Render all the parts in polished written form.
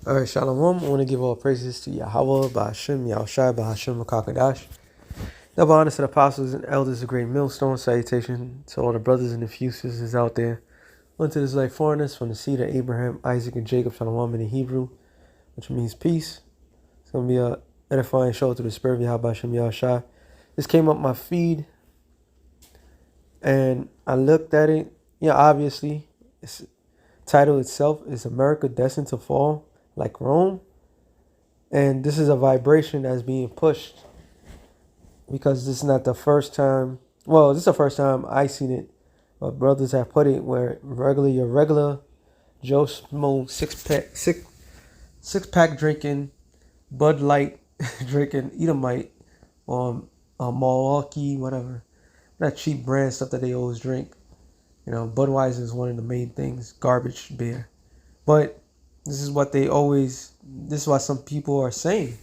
All right, Shalom. I want to give all praises to Yahweh, Ba'ashem, Yahushai, Ba'ashem, Makakadash. Double honors to the apostles and elders of Great Millstone. Salutation to all the brothers and the few sisters out there. Unto this like foreigners from the seed of Abraham, Isaac, and Jacob, Shalom in the Hebrew, which means peace. It's going to be a edifying show to the spirit of Yahweh, Ba'ashem, Yahushai. This came up my feed, and I looked at it. Yeah, obviously, its title itself is America Destined to Fall Like Rome. And this is a vibration that's being pushed because this is not the first time. Well, this is the first time I seen it, but brothers have put it where your regular Joe Smo six pack drinking, Bud Light drinking, Edomite, Milwaukee, whatever, that cheap brand stuff that they always drink. You know, Budweiser is one of the main things, garbage beer. But this is what this is what some people are saying.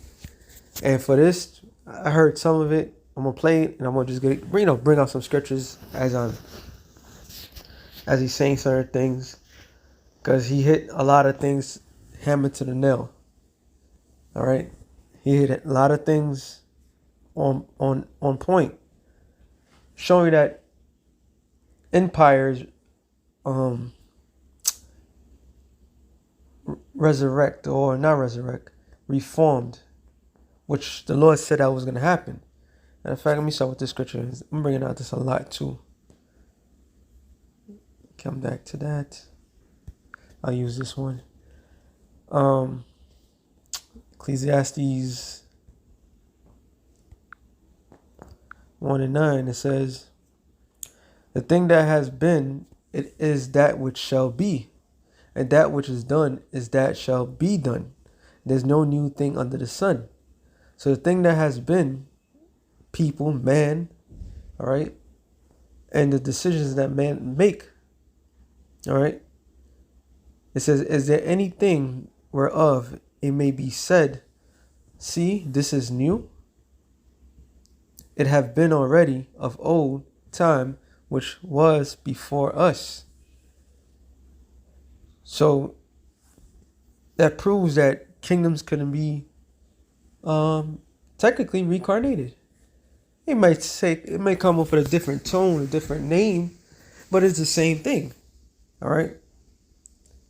And for this, I heard some of it. I'm going to play it, and I'm going to just bring out some scriptures as he's saying certain things. Because he hit a lot of things hammered to the nail. All right? He hit a lot of things on point. Showing that empires reformed, which the Lord said that was going to happen. And in fact, let me start with this scripture. I'm bringing out this a lot too. Come back to that. I'll use this one. Ecclesiastes 1:9. It says, "The thing that has been, it is that which shall be, and that which is done is that shall be done. There's no new thing under the sun." So the thing that has been, people, man, all right, and the decisions that man make, all right. It says, "Is there anything whereof it may be said, see, this is new? It have been already of old time, which was before us." So that proves that kingdoms couldn't be technically reincarnated. It might come up with a different tone, a different name, but it's the same thing. All right?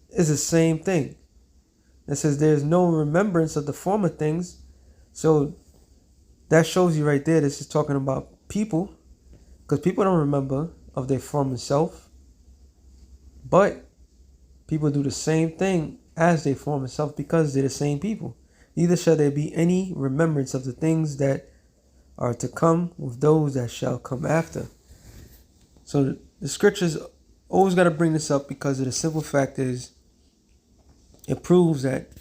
It's the same thing. It says there's no remembrance of the former things. So that shows you right there, this is talking about people, because people don't remember of their former self, but people do the same thing as their former self because they're the same people. Neither shall there be any remembrance of the things that are to come with those that shall come after. So the scriptures always got to bring this up because of the simple fact is it proves that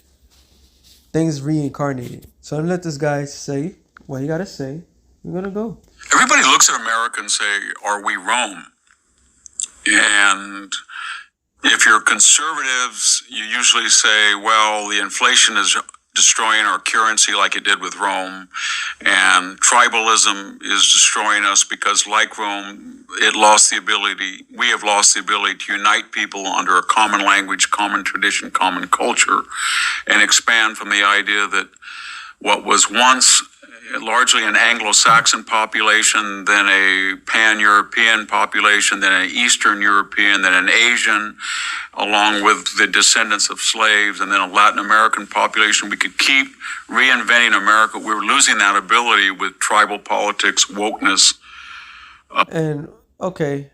things reincarnated. So let this guy say what he got to say. We're going to go. Everybody looks at America and say, are we Rome? And if you're conservatives, you usually say, well, the inflation is destroying our currency like it did with Rome, and tribalism is destroying us because, like Rome, we have lost the ability to unite people under a common language, common tradition, common culture, and expand from the idea that what was once largely an Anglo-Saxon population, then a pan-European population, then an Eastern European, then an Asian, along with the descendants of slaves, and then a Latin American population. We could keep reinventing America. We were losing that ability with tribal politics, wokeness. And, okay,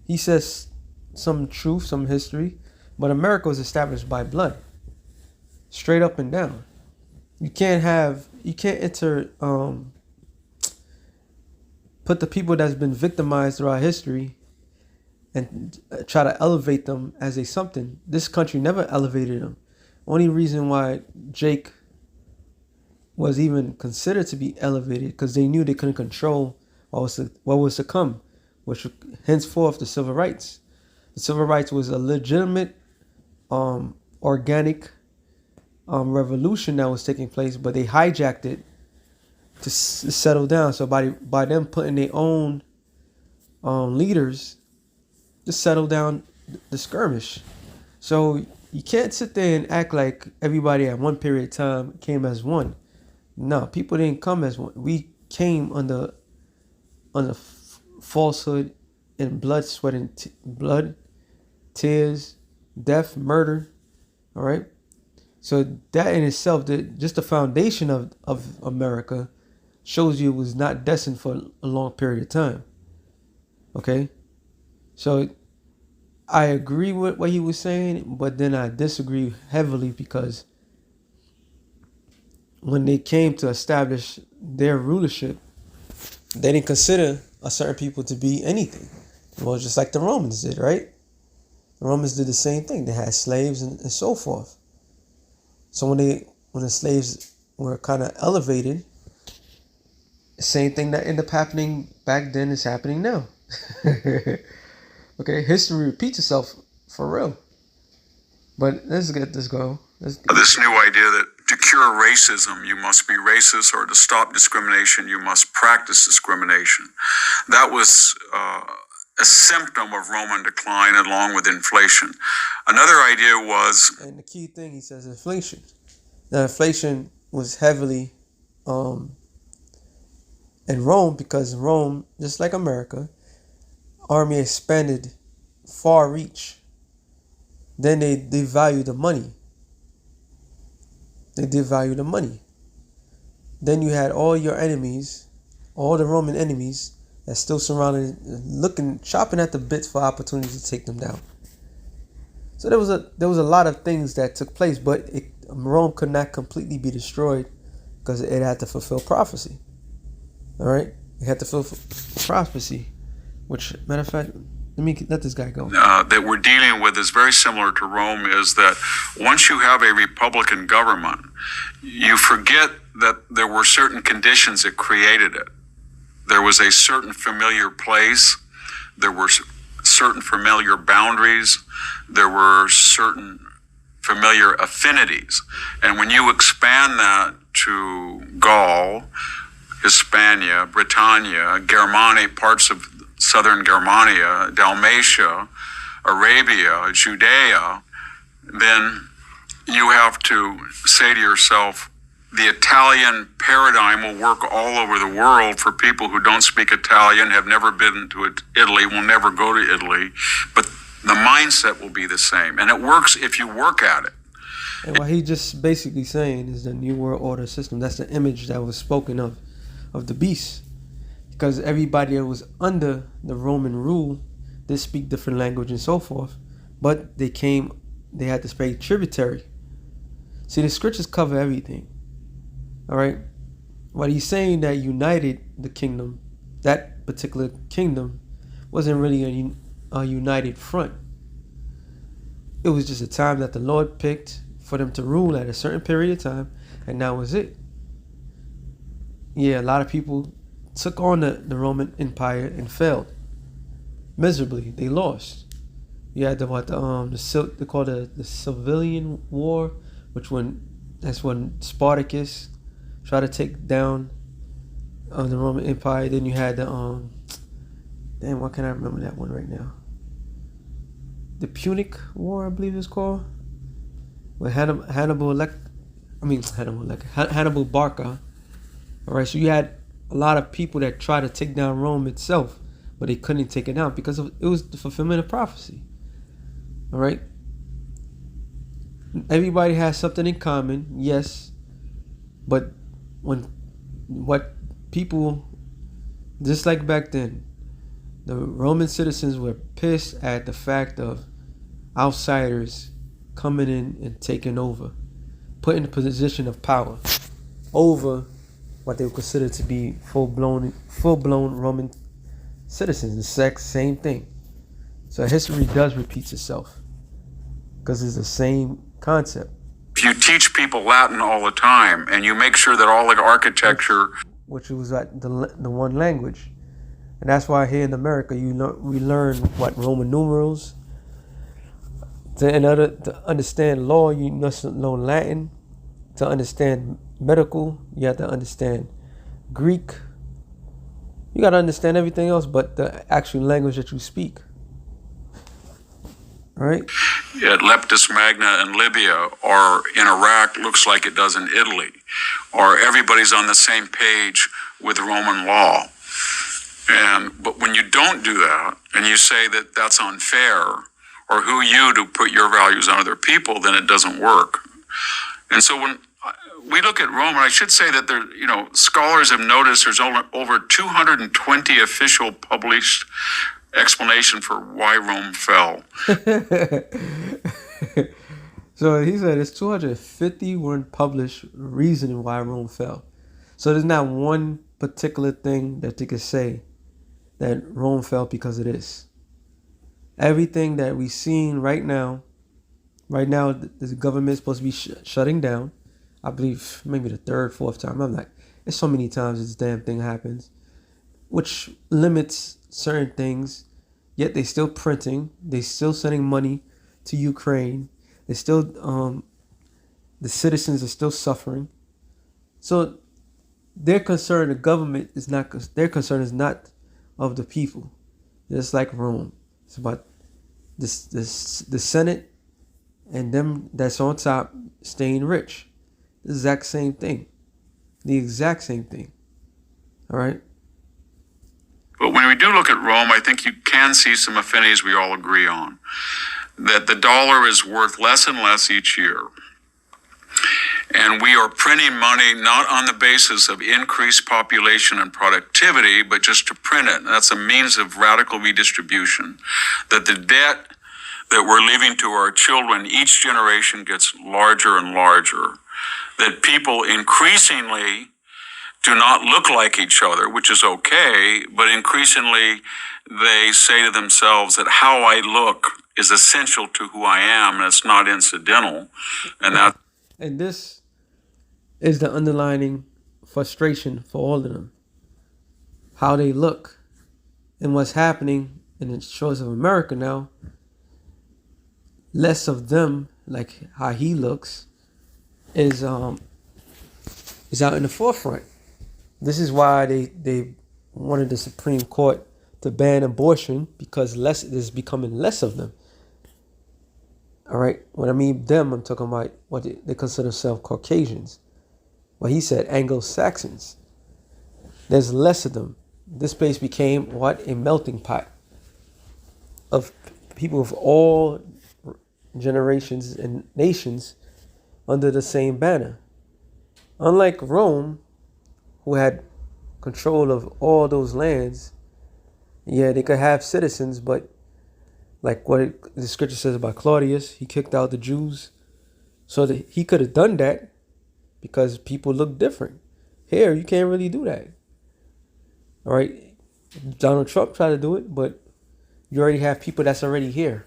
he says some truth, some history, but America was established by blood, straight up and down. You can't put the people that's been victimized throughout history and try to elevate them as a something. This country never elevated them. Only reason why Jake was even considered to be elevated because they knew they couldn't control what was to come, which henceforth the civil rights. The civil rights was a legitimate, organic revolution that was taking place, but they hijacked it to settle down. So by them putting their own leaders to settle down the skirmish. So You can't sit there and act like everybody at one period of time came as one. No, people didn't come as one. We came under falsehood and blood, sweat, and blood, tears, death, murder. All right. So that in itself, just the foundation of America shows you it was not destined for a long period of time. Okay. So I agree with what he was saying, but then I disagree heavily because when they came to establish their rulership, they didn't consider a certain people to be anything. Well, just like the Romans did, right? The Romans did the same thing. They had slaves and so forth. So when the slaves were kind of elevated, the same thing that ended up happening back then is happening now. Okay, history repeats itself for real. But let's get this go. This new idea that to cure racism, you must be racist, or to stop discrimination, you must practice discrimination. That was a symptom of Roman decline along with inflation. Another idea was... And the key thing, he says, inflation. Now, inflation was heavily in Rome because Rome, just like America, army expanded far reach. Then they devalued the money. They devalued the money. Then you had all your enemies, all the Roman enemies that still surrounded, looking, chopping at the bits for opportunities to take them down. So there was a lot of things that took place, but Rome could not completely be destroyed because it had to fulfill prophecy. All right, it had to fulfill prophecy. Which, matter of fact, let this guy go. That we're dealing with is very similar to Rome, is that once you have a Republican government, you forget that there were certain conditions that created it. There was a certain familiar place. There were certain familiar boundaries. There were certain familiar affinities. And when you expand that to Gaul, Hispania, Britannia, Germanic parts of southern Germania, Dalmatia, Arabia, Judea, then you have to say to yourself, the Italian paradigm will work all over the world for people who don't speak Italian, have never been to Italy, will never go to Italy, but the mindset will be the same. And it works if you work at it. And what he just basically saying is the New World Order system. That's the image that was spoken of the beast. Because everybody that was under the Roman rule, they speak different language and so forth, but they had to pay tributary. See, the scriptures cover everything. All right, what he's saying that united the kingdom, that particular kingdom, wasn't really a united front. It was just a time that the Lord picked for them to rule at a certain period of time, and that was it. Yeah, a lot of people took on the Roman Empire and failed miserably. They lost. You had they call the Civilian War, that's when Spartacus tried to take down the Roman Empire. Then you had the why can't I remember that one right now? The Punic War, I believe it's called, with Hannibal Barca. All right, so you had a lot of people that tried to take down Rome itself, but they couldn't take it down because it was the fulfillment of prophecy. All right. Everybody has something in common, yes, but what people, just like back then, the Roman citizens were pissed at the fact of outsiders coming in and taking over, put in a position of power over what they would consider to be full-blown Roman citizens. The same thing. So history does repeat itself because it's the same concept. If you teach people Latin all the time and you make sure that all the architecture, which was the one language, and that's why here in America we learn what Roman numerals. In order to understand law, you must know Latin. To understand medical, you have to understand Greek. You got to understand everything else but the actual language that you speak. All right? at Leptis Magna in Libya or in Iraq looks like it does in Italy, or everybody's on the same page with Roman law. But when you don't do that and you say that that's unfair, or who you to put your values on other people, then it doesn't work. And so when we look at Rome, and I should say that scholars have noticed there's over 220 official published explanation for why Rome fell. So he said it's 251 published reasoning why Rome fell. So there's not one particular thing that they could say that Rome fell because of this. Everything that we've seen right now, the government is supposed to be shutting down. I believe maybe the third, fourth time. I'm like, it's so many times this damn thing happens, which limits certain things. Yet they still printing. They still sending money to Ukraine. They still, the citizens are still suffering. So their concern, the government is not. Their concern is not of the people. Just like Rome, it's about the Senate and them that's on top staying rich. The exact same thing. The exact same thing. All right. But when we do look at Rome, I think you can see some affinities we all agree on. That the dollar is worth less and less each year. And we are printing money not on the basis of increased population and productivity, but just to print it. And that's a means of radical redistribution. That the debt that we're leaving to our children, each generation gets larger and larger. That people increasingly do not look like each other, which is okay, but increasingly they say to themselves that how I look is essential to who I am, and it's not incidental. And this is the underlining frustration for all of them. How they look. And what's happening in the shores of America now, less of them, like how he looks, is out in the forefront. This is why they wanted the Supreme Court to ban abortion, because there's becoming less of them. All right. When I mean them, I'm talking about what they consider themselves Caucasians. Well, he said Anglo-Saxons. There's less of them. This place became a melting pot of people of all generations and nations under the same banner. Unlike Rome, who had control of all those lands, yeah, they could have citizens, but like what the scripture says about Claudius, he kicked out the Jews. So that he could have done that because people look different. Here, you can't really do that. All right. Donald Trump tried to do it, but you already have people that's already here.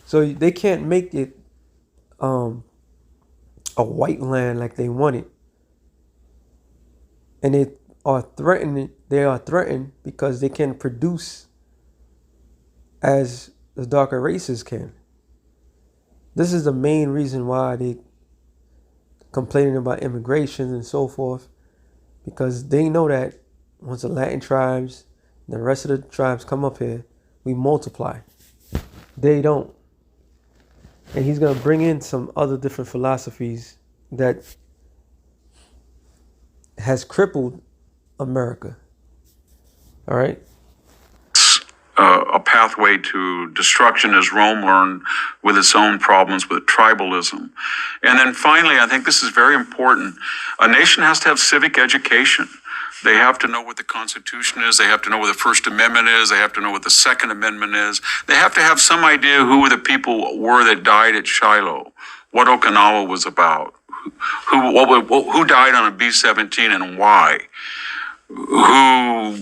So they can't make it a white land like they want it. And they are threatened because they can produce as the darker races can. This is the main reason why they complaining about immigration and so forth, because they know that once the Latin tribes and the rest of the tribes come up here, we multiply. They don't. And he's going to bring in some other different philosophies that has crippled America. All right? A pathway to destruction, as Rome learned with its own problems with tribalism. And then finally, I think this is very important. A nation has to have civic education. They have to know what the Constitution is. They have to know what the First Amendment is. They have to know what the Second Amendment is. They have to have some idea who the people were that died at Shiloh, what Okinawa was about, who died on a B-17 and why, who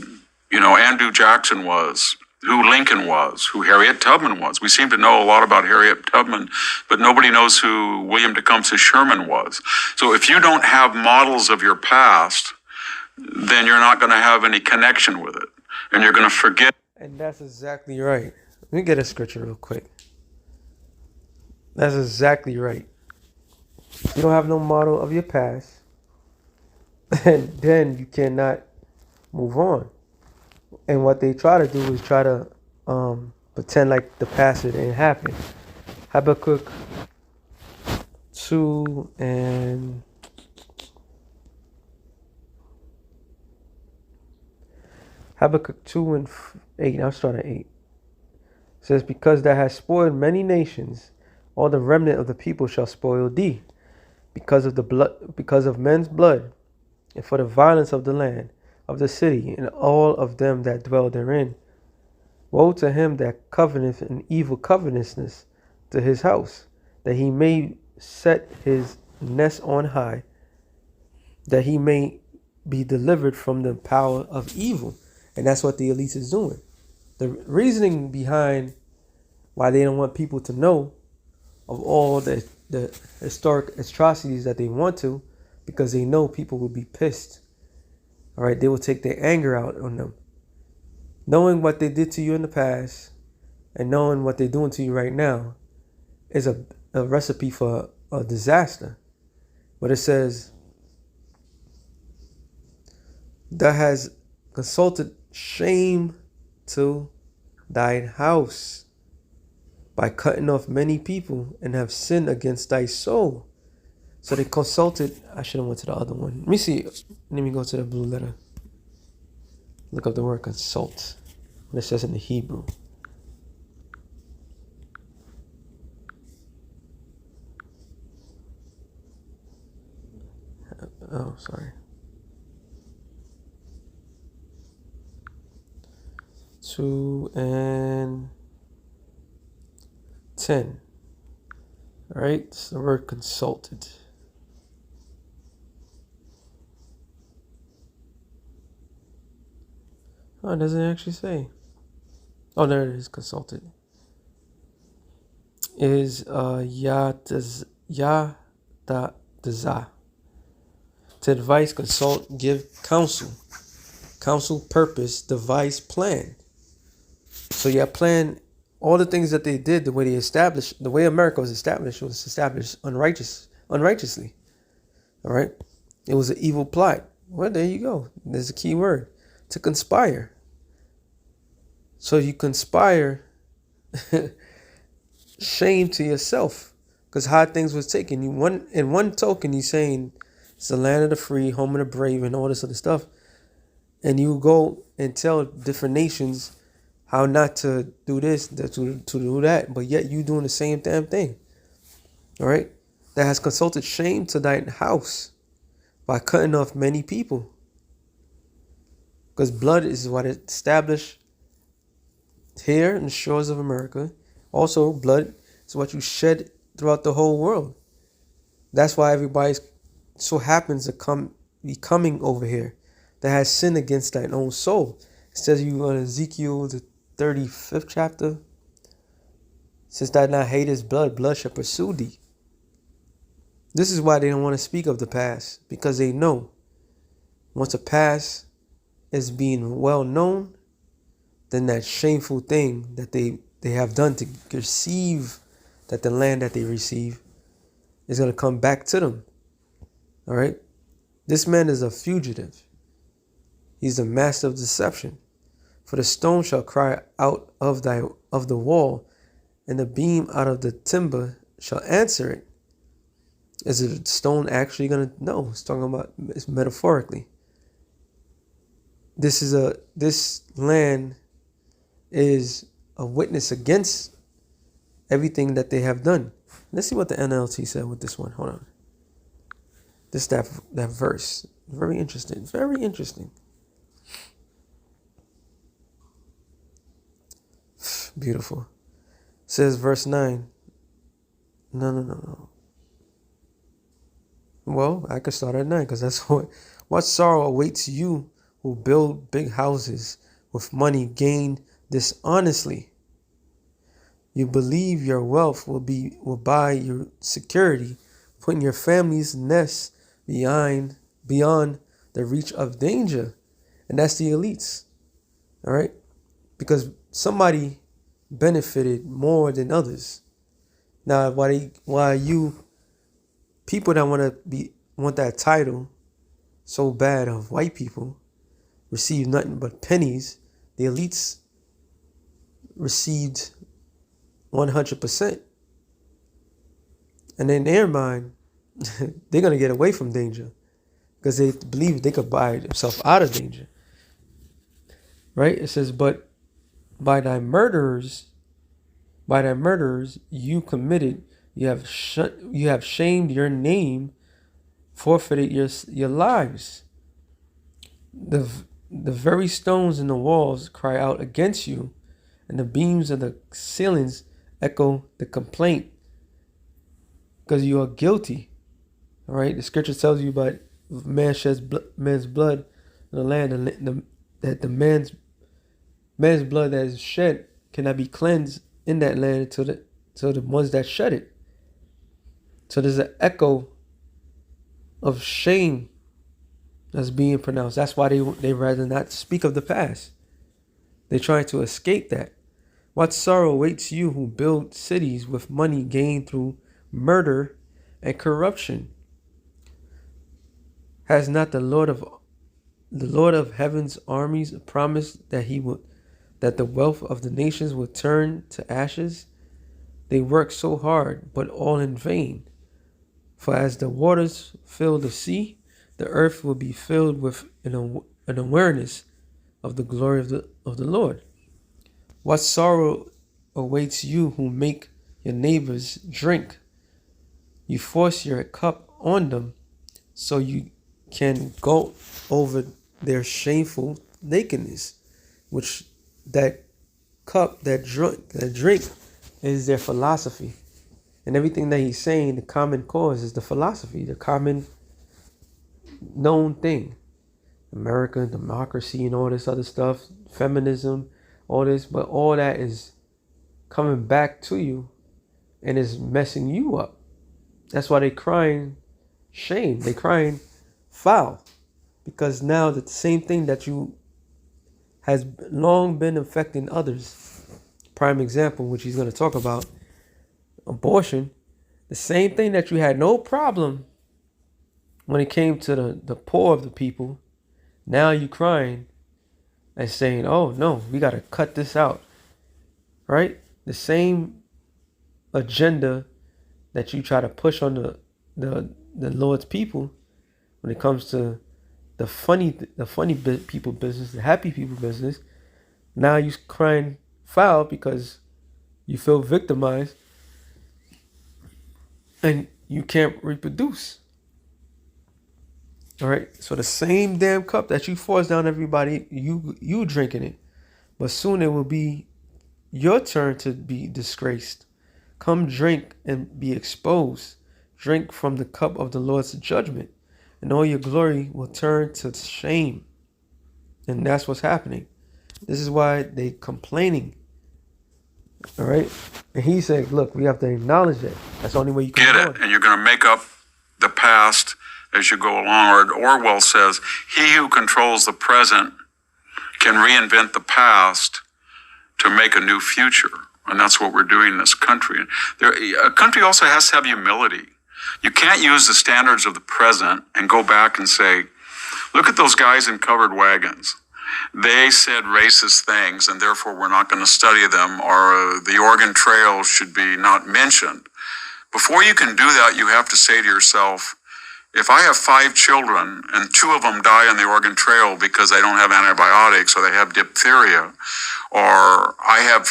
Andrew Jackson was, who Lincoln was, who Harriet Tubman was. We seem to know a lot about Harriet Tubman, but nobody knows who William Tecumseh Sherman was. So if you don't have models of your past, then you're not going to have any connection with it, and you're going to forget. And that's exactly right. Let me get a scripture real quick. That's exactly right. You don't have no model of your past, and then you cannot move on. And what they try to do is try to pretend like the past didn't happen. Habakkuk 2 and Habakkuk 2 and 8. I'll start at 8. It says, because thou hast spoiled many nations, all the remnant of the people shall spoil thee, because of men's blood, and for the violence of the land, of the city, and all of them that dwell therein. Woe to him that covenanteth an evil covetousness to his house, that he may set his nest on high, that he may be delivered from the power of evil. And that's what the elites is doing. The reasoning behind why they don't want people to know of all the historic atrocities that they want to, because they know people will be pissed. All right, they will take their anger out on them. Knowing what they did to you in the past and knowing what they're doing to you right now is a recipe for a disaster. But it says, thou hast consulted shame to thine house by cutting off many people, and have sinned against thy soul. So they consulted. I should have went to the other one. Let me see. Let me go to the blue letter. Look up the word consult. What it says in the Hebrew. Oh, sorry. 2 and 10. All right, it's the word consulted. Oh, it doesn't actually say. Oh, there it is, consulted. Is yadazah. To advise, consult, give counsel. Counsel, purpose, devise, plan. So your plan, all the things that they did, the way they established, the way America was established unrighteously. All right? It was an evil plot. Well, there you go. There's a key word. To conspire. So you conspire shame to yourself, because how things was taken. In one token, you're saying it's the land of the free, home of the brave, and all this other stuff. And you go and tell different nations how not to do this, to do that, but yet you doing the same damn thing. All right? That has consulted shame to thine house by cutting off many people. Because blood is what it established here in the shores of America. Also, blood is what you shed throughout the whole world. That's why everybody's so happens to be coming over here that has sinned against thine own soul. It says you on Ezekiel, the 35th chapter, since thou not hatest blood, blood shall pursue thee. This is why they don't want to speak of the past, because they know once a past is being well known, then that shameful thing that they have done to receive that the land that they receive is going to come back to them. All right? This man is a fugitive. He's the master of deception. For the stone shall cry out of the wall, and the beam out of the timber shall answer it. Is the stone actually going to? No, it's metaphorically. This land is a witness against everything that they have done. Let's see what the NLT said with this one. Hold on. That verse. Very interesting. Very interesting. Beautiful. It says verse 9. No. Well, I could start at 9 because that's what sorrow awaits you who build big houses with money gained dishonestly. You believe your wealth will buy your security, putting your family's nest beyond the reach of danger. And that's the elites. All right? Because somebody benefited more than others. Now, why you people that want that title so bad of white people receive nothing but pennies, the elites received 100%. And in their mind, they're going to get away from danger because they believe they could buy themselves out of danger. Right? It says, but by thy murderers you committed, you have shamed your name, forfeited your lives. The very stones in the walls cry out against you, and the beams of the ceilings echo the complaint, because you are guilty. All right, the scripture tells you about man sheds man's blood in the land, and that the man's blood that is shed cannot be cleansed in that land until the ones that shed it. So there's an echo of shame that's being pronounced. That's why they rather not speak of the past. They're trying to escape that. What sorrow awaits you who build cities with money gained through murder and corruption? Has not the Lord of heaven's armies promised that that the wealth of the nations would turn to ashes? They work so hard, but all in vain. For as the waters fill the sea, the earth will be filled with an awareness of the glory of the Lord. What sorrow awaits you who make your neighbors drink? You force your cup on them so you can go over their shameful nakedness, which that cup, that drink is their philosophy. And everything that he's saying, the common cause is the philosophy, the common known thing. American democracy and all this other stuff, feminism, all this, but all that is coming back to you and is messing you up. That's why they're crying shame. They're crying foul, because now the same thing that you has long been affecting others. Prime example, which he's going to talk about, abortion. The same thing that you had no problem when it came to the poor of the people. Now you crying and saying, oh no, we got to cut this out. Right? The same agenda that you try to push on the Lord's people when it comes to the funny people business, the happy people business. Now you crying foul because you feel victimized and you can't reproduce. All right. So the same damn cup that you force down everybody, you drinking it, but soon it will be your turn to be disgraced. Come drink and be exposed. Drink from the cup of the Lord's judgment, and all your glory will turn to shame. And that's what's happening. This is why they complaining. All right. And he said, look, we have to acknowledge that. That's the only way you can get it. And you're going to make up the past as you go along. Or Orwell says, he who controls the present can reinvent the past to make a new future. And that's what we're doing in this country. A country also has to have humility. You can't use the standards of the present and go back and say, look at those guys in covered wagons. They said racist things, and therefore we're not going to study them, or the Oregon Trail should be not mentioned. Before you can do that, you have to say to yourself, if I have 5 children and 2 of them die on the Oregon Trail because they don't have antibiotics or they have diphtheria, or I have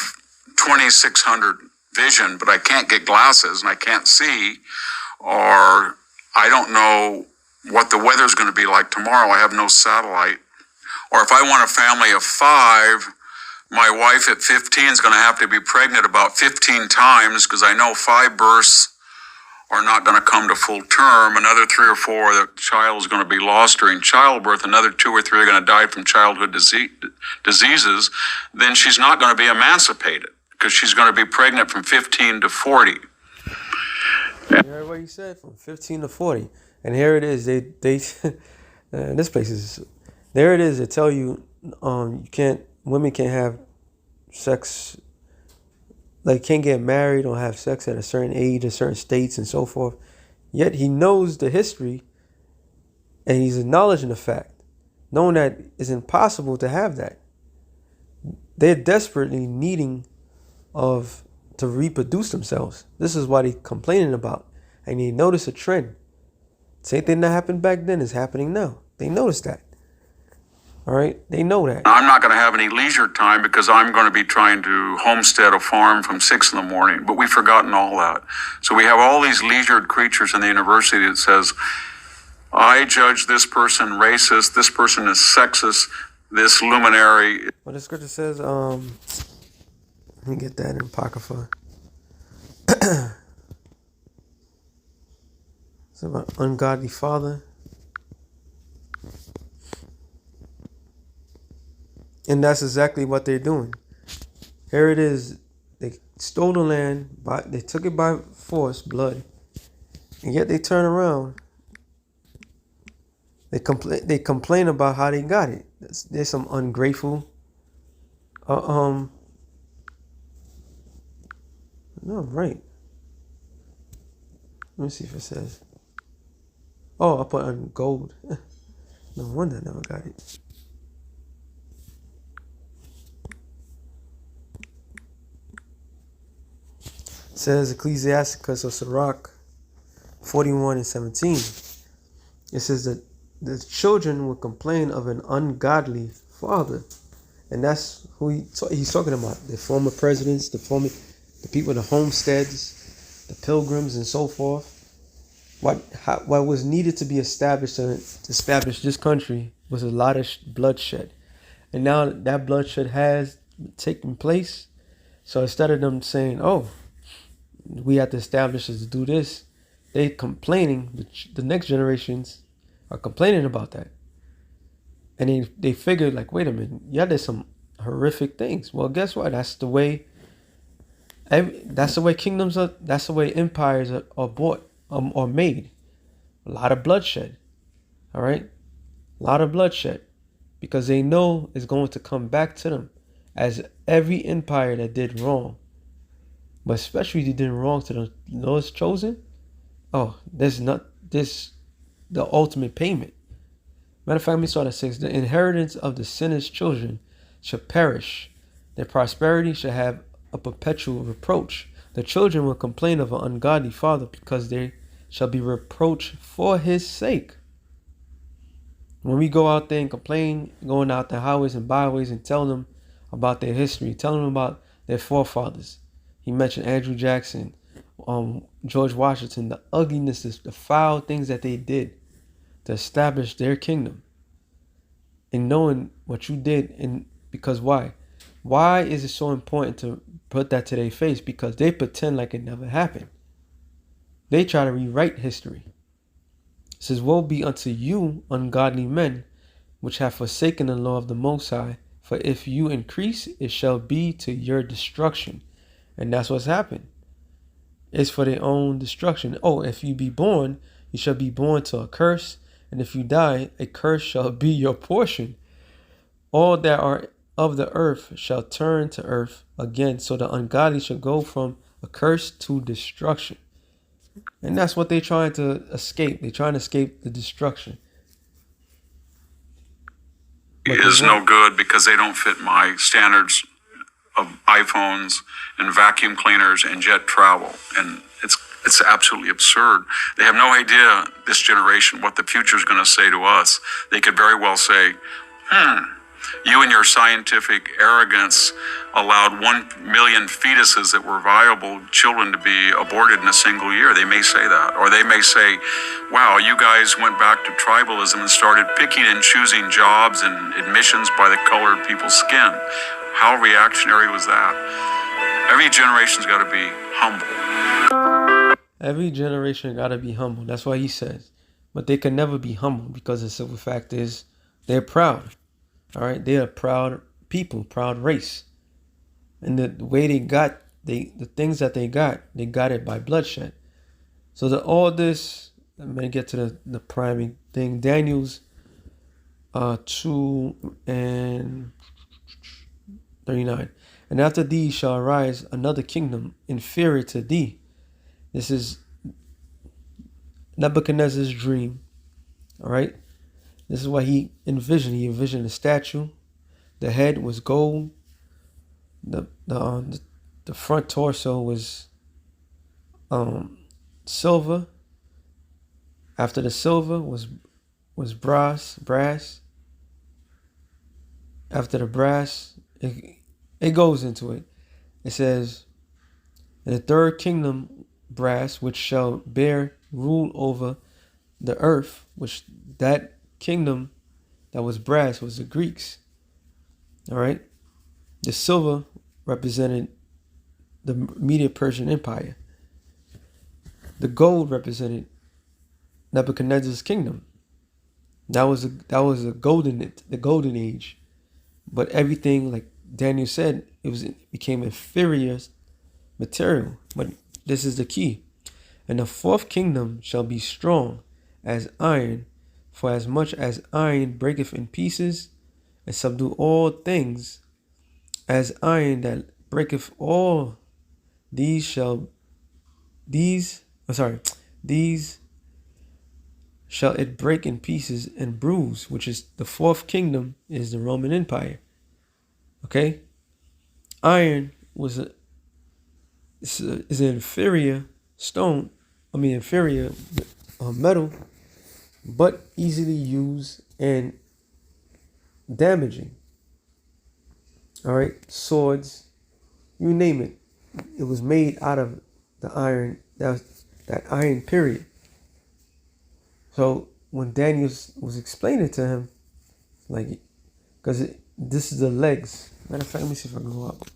2,600 vision, but I can't get glasses and I can't see, or I don't know what the weather's going to be like tomorrow, I have no satellite, or if I want a family of 5, my wife at 15 is going to have to be pregnant about 15 times because I know 5 births are not going to come to full term. Another 3 or 4, the child is going to be lost during childbirth. Another 2 or 3 are going to die from childhood diseases. Then she's not going to be emancipated because she's going to be pregnant from 15 to 40. You heard what he said, from 15 to 40. And here it is. They this place is, there it is. They tell you, women can't have sex, like can't get married or have sex at a certain age in certain states and so forth. Yet he knows the history and he's acknowledging the fact, knowing that it's impossible to have that. They're desperately needing of to reproduce themselves. This is what they complaining about. And they notice a trend. Same thing that happened back then is happening now. They notice that. All right? They know that. I'm not going to have any leisure time because I'm going to be trying to homestead a farm from 6 in the morning. But we've forgotten all that. So we have all these leisured creatures in the university that says, I judge this person racist, this person is sexist, this luminary. Well, the scripture says, let me get that in Apocrypha. It's about ungodly father. And that's exactly what they're doing. Here it is. They stole the land, they took it by force, blood. And yet they turn around. They complain about how they got it. There's some ungrateful. No, right. Let me see if it says. Oh, I put on gold. No wonder I never got it. It says Ecclesiasticus of Sirach 41:17. It says that the children will complain of an ungodly father. And that's who he's talking about. The former presidents, the people, the homesteads, the pilgrims, and so forth. What was needed to be established to establish this country was a lot of bloodshed. And now that bloodshed has taken place. So instead of them saying, oh, we have to establish us to do this, they complaining. The next generations are complaining about that. And they figured, like, wait a minute, yeah, there's some horrific things. Well, guess what? That's the way kingdoms are. That's the way empires are bought or made. A lot of bloodshed. All right, a lot of bloodshed, because they know it's going to come back to them, as every empire that did wrong, but especially they did wrong to those chosen. Oh, there's not this the ultimate payment. Matter of fact, we saw that 6. The inheritance of the sinner's children shall perish. Their prosperity shall have a perpetual reproach. The children will complain of an ungodly father, because they shall be reproached for his sake. When we go out there and complain, going out the highways and byways and tell them about their history, tell them about their forefathers. He mentioned Andrew Jackson, George Washington, the ugliness, the foul things that they did to establish their kingdom, and knowing what you did. And because why is it so important to put that to their face? Because they pretend like it never happened. They try to rewrite history. It says, woe be unto you, ungodly men, which have forsaken the law of the Most High, for if you increase, it shall be to your destruction. And that's what's happened. It's for their own destruction. Oh, if you be born, you shall be born to a curse. And if you die, a curse shall be your portion. All that are of the earth shall turn to earth again. So the ungodly shall go from a curse to destruction. And that's what they're trying to escape. They're trying to escape the destruction. Is no good because they don't fit my standards of iPhones and vacuum cleaners and jet travel. And it's absolutely absurd. They have no idea, this generation, what the future is going to say to us. They could very well say, you and your scientific arrogance allowed 1 million fetuses that were viable children to be aborted in a single year. They may say that. Or they may say, wow, you guys went back to tribalism and started picking and choosing jobs and admissions by the color of people's skin. How reactionary was that? Every generation's got to be humble. Every generation got to be humble. That's why he says. But they can never be humble, because the simple fact is they're proud. All right? They're a proud people, proud race. And the way they got, the things that they got it by bloodshed. So all this, I'm going to get to the priming thing. Daniel's 2:39. And after thee shall arise another kingdom inferior to thee. This is Nebuchadnezzar's dream. All right. This is what he envisioned. He envisioned a statue. The head was gold. The the front torso was silver. After the silver was brass. After the brass, it goes into it. It says, "And the third kingdom, brass, which shall bear rule over the earth," which that kingdom that was brass was the Greeks. All right. The silver represented the Medo-Persian Empire. The gold represented Nebuchadnezzar's kingdom. That was the golden age. But everything, like Daniel said, it became inferior material. But this is the key. "And the fourth kingdom shall be strong as iron, for as much as iron breaketh in pieces, and subdue all things, as iron that breaketh all, these shall it break in pieces and bruise," which is the fourth kingdom, is the Roman Empire. Okay? Iron is an inferior metal, but easily used and damaging. All right? Swords, you name it. It was made out of the iron, that iron period. So when Daniel was explaining to him, like, because this is the legs. Matter of fact, let me see if I can go up.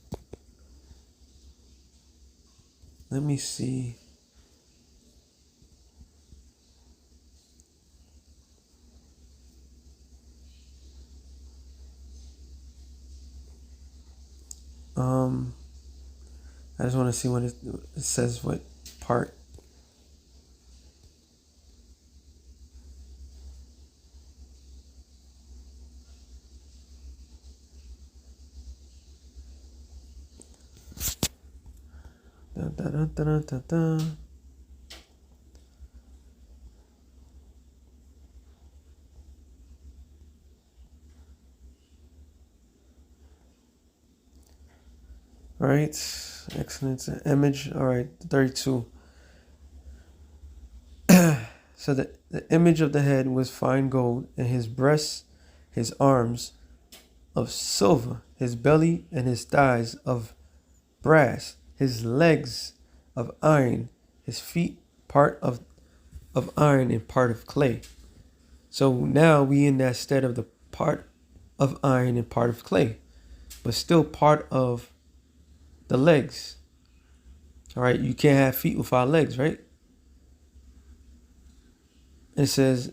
Let me see. I just want to see what it says, what part. Dun, dun, dun, dun, dun, dun. All right, excellent image. All right, 32. So the image of the head was fine gold, and his breasts, his arms of silver, his belly and his thighs of brass, his legs of iron, his feet part of iron and part of clay. So now we in that stead of the part of iron and part of clay, but still part of the legs. All right, you can't have feet without legs, right? It says,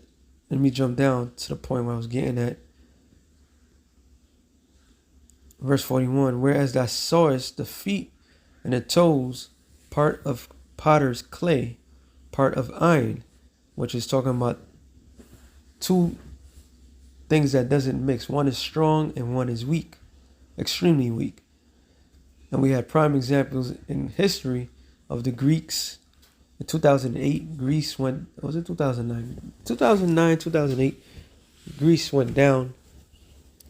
let me jump down to the point where I was getting at. Verse 41, "Whereas thou sawest the feet and the toes, part of potter's clay, part of iron," which is talking about two things that doesn't mix. One is strong and one is weak, extremely weak. And we had prime examples in history of the Greeks. In 2008, Greece went, was it 2009? 2009, 2008, Greece went down.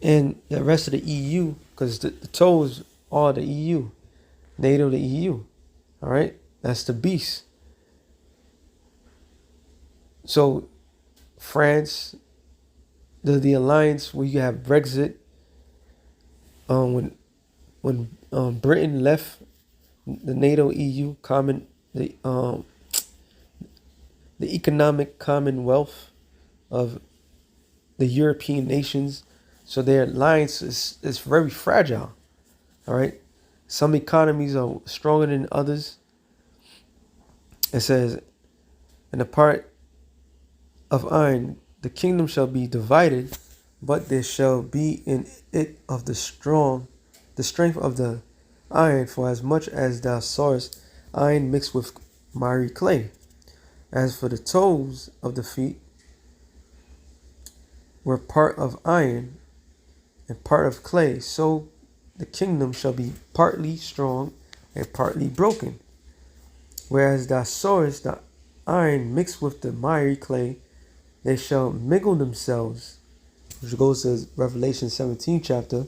And the rest of the EU, because the toes are the EU, NATO, the EU. All right? That's the beast. So France, the alliance where you have Brexit, when Britain left the NATO EU the economic commonwealth of the European nations, so their alliance is very fragile. All right, some economies are stronger than others. It says, "In the part of iron, the kingdom shall be divided, but there shall be in it of the strength of the iron, for as much as thou sawest iron mixed with miry clay. As for the toes of the feet were part of iron and part of clay, so the kingdom shall be partly strong and partly broken. Whereas thou sawest the iron mixed with the miry clay, they shall mingle themselves," which goes to Revelation 17 chapter,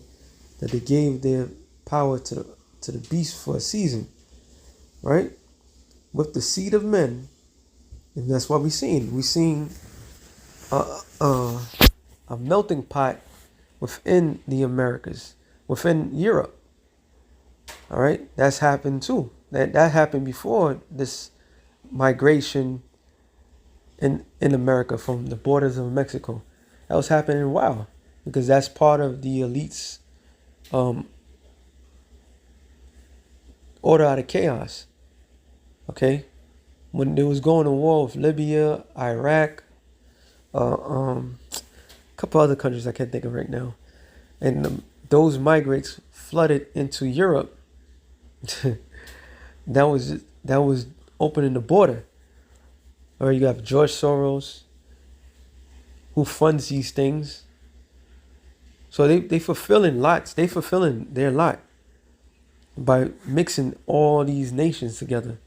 that they gave their power to to the beast for a season, right? With the seed of men, and that's what we're seeing. We're seeing a melting pot within the Americas, within Europe. All right, that's happened too. That happened before this migration in America from the borders of Mexico. That was happening a while because that's part of the elites' order out of chaos. Okay, when they was going to war with Libya, Iraq, a couple other countries I can't think of right now, and those migrants flooded into Europe. that was opening the border. Or you have George Soros, who funds these things. So they fulfilling lots. They fulfilling their lot by mixing all these nations together.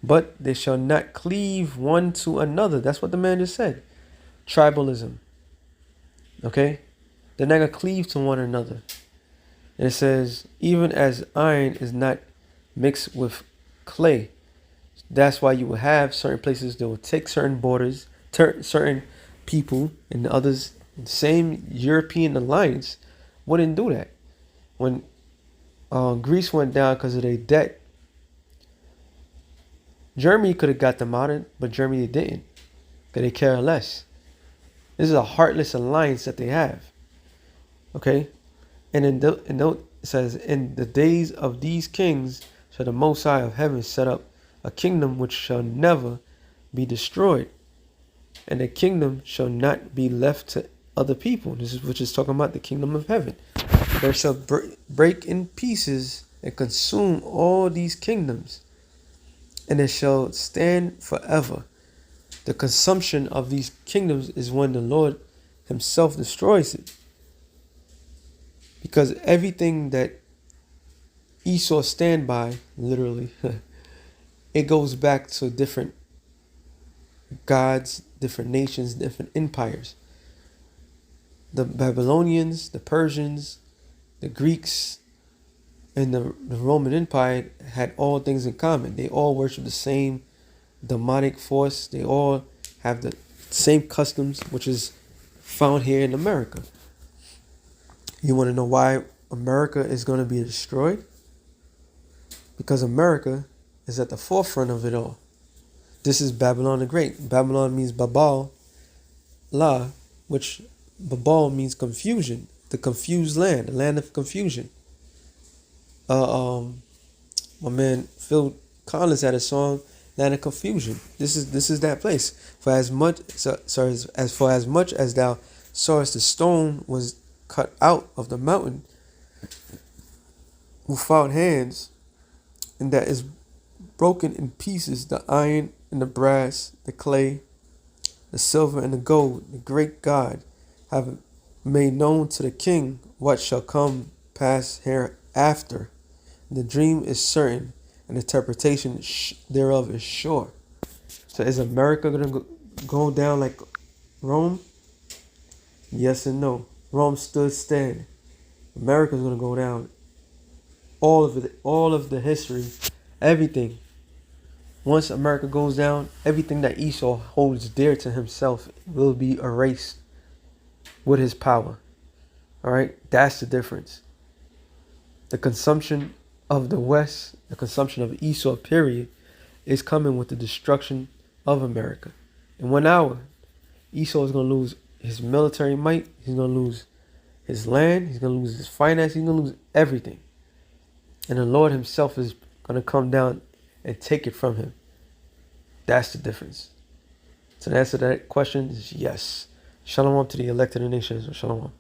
But they shall not cleave one to another. That's what the man just said. Tribalism. Okay? They're not going to cleave to one another. And it says, even as iron is not mixed with clay. That's why you will have certain places that will take certain borders, certain people, and others. The same European alliance wouldn't do that. When Greece went down because of their debt, Germany could have got them out of it, but Germany didn't because they care less. This is a heartless alliance that they have. Okay? And it says, in the days of these kings shall the Most High of heaven set up a kingdom which shall never be destroyed, and the kingdom shall not be left to other people. This is which is talking about the kingdom of heaven. There shall break in pieces and consume all these kingdoms, and it shall stand forever. The consumption of these kingdoms is when the Lord himself destroys it. Because everything that Esau stand by, literally, it goes back to different gods, different nations, different empires. The Babylonians, the Persians, the Greeks, and the Roman Empire had all things in common. They all worship the same demonic force. They all have the same customs, which is found here in America. You want to know why America is going to be destroyed? Because America is at the forefront of it all. This is Babylon the Great. Babylon means Babal, La, which Babal means confusion, the confused land, the land of confusion. My man Phil Collins had a song, Land of Confusion. This is that place. For as much as thou sawest the stone was cut out of the mountain without hands, and that is broken in pieces, the iron and the brass, the clay, the silver and the gold, the great God have made known to the king what shall come pass hereafter. The dream is certain, and the interpretation thereof is sure. So is America going to go down like Rome? Yes and no. Rome stood stand. America's going to go down. All of the history, everything. Once America goes down, everything that Esau holds dear to himself will be erased with his power. All right? That's the difference. The consumption of the West, the consumption of Esau, period, is coming with the destruction of America. In 1 hour, Esau is going to lose his military might. He's going to lose his land. He's going to lose his finance. He's going to lose everything. And the Lord himself is going to come down and take it from him. That's the difference. So the answer to that question is yes. Shalom to the elected nations. Shalom.